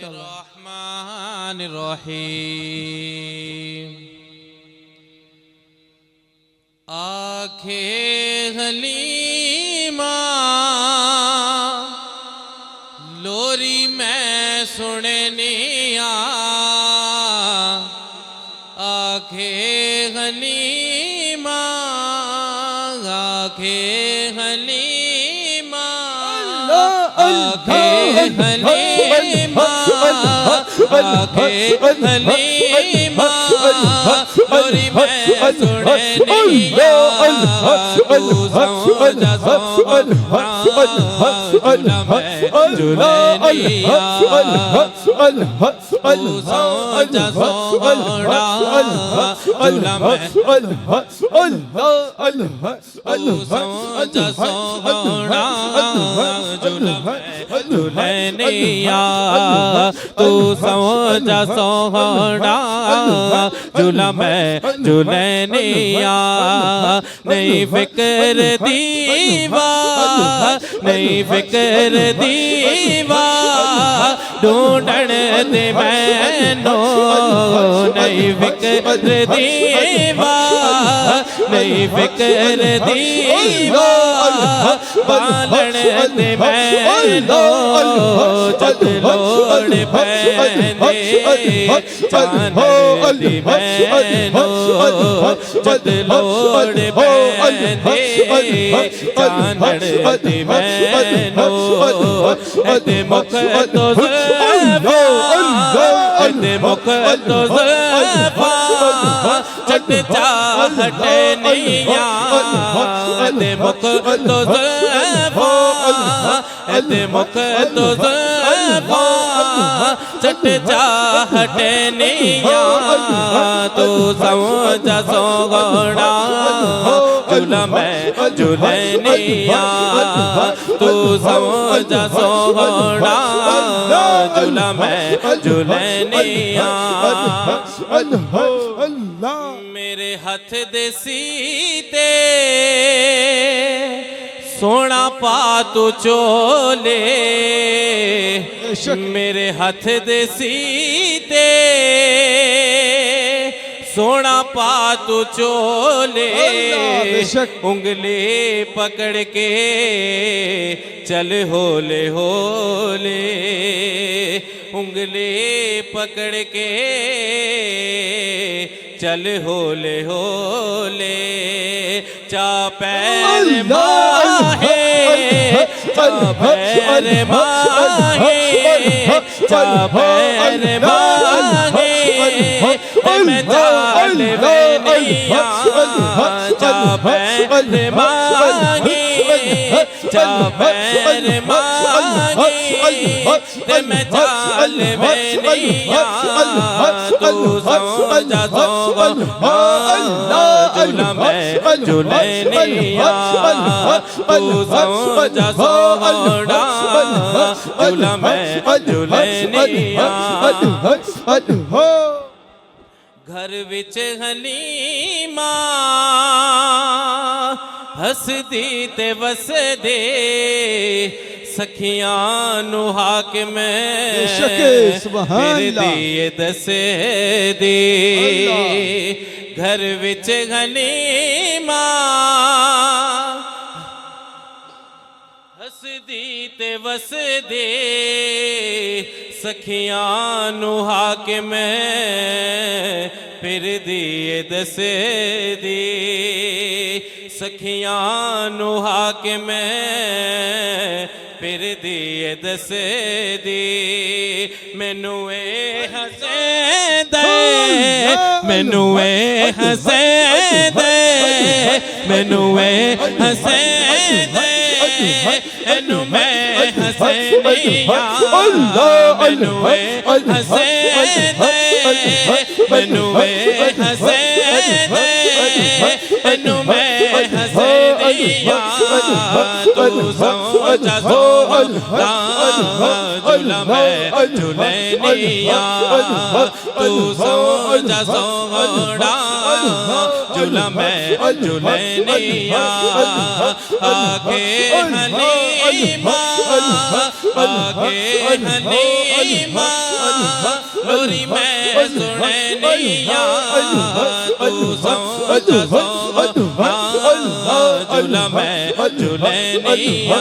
रहमानिर्रहीम। आंखें हलीमा लोरी मैं सुननिया, आंखें हलीमा आंखें हलीमा आंखें हलीमा आंखें हलीमा लोरी मैं सुननिया, तू समझा सोना जुला मैं जुलनिया, तू समझा सोना जुला मैं तू समझा सोना जुला मैं जुलनिया, तू समझा सोना जुला मैं जुलनिया। नहीं फिक्र दीवा नहीं फिक्र दीवा ढूंढण दे मैनो, नहीं फिक्र दीवा नहीं फिक्र दीवा बालण दे मैनो, जद लोड़ पैंदे चांदण दी मैनो, जद लोड़ पैंदे चांदण दी मैनो। एदे मुख तो ज़ुल्फ़ा एदे मुख तो ज़ुल्फ़ा चट चाहत निया, एदे मुख तो ज़ुल्फ़ा एदे मुख तो ज़ुल्फ़ा चट चाहत निया, तू समझा सोना जुला मैं जुलनिया, तू समझा सोना जुला मैं जुलनिया। मेरे हथ दे सीते सोना पा तू चोले, मेरे हथ दे सीते सोना पा तू चोले, उंगली पकड़ के चल होले होले, उंगली पकड़ के चल होले होले। चा पैर माहे चा पैर माहे चा पैर माहे मैं जाल बनिया, चा पैर माहे चा पैर माहे मैं जाल बनिया, तू समझा सोना जुला मैं जुलनिया, तू समझा सोना जुला मैं जुलनिया। घर विच हलीमा हसदी ते वसदे, सखियां नू हाकिम फिरदी दस दे। घर विच हलीमा हसदी ते वसदे, सखियां नू हाकिम फिरदी दस दी, सखियां नू हाकिम फिरदी दस दी। मैनू ए हसैन दे मैनू ए हसैन दे मैनू ए हसैन दे, एनू मैं हसैनिया, मैनू ए हसैन दे मैनू ए हसैन दे एनू मैं हसैनिया, तू समझा सोना झूला मैं झूलनिया तू सो जा सोहड़ा झूला मैं झूलनिया आगे हनीमा आगे हनीमा लोरी मैं सुननिया तू सो जा सोहड़ा झूला मैं झूलनिया।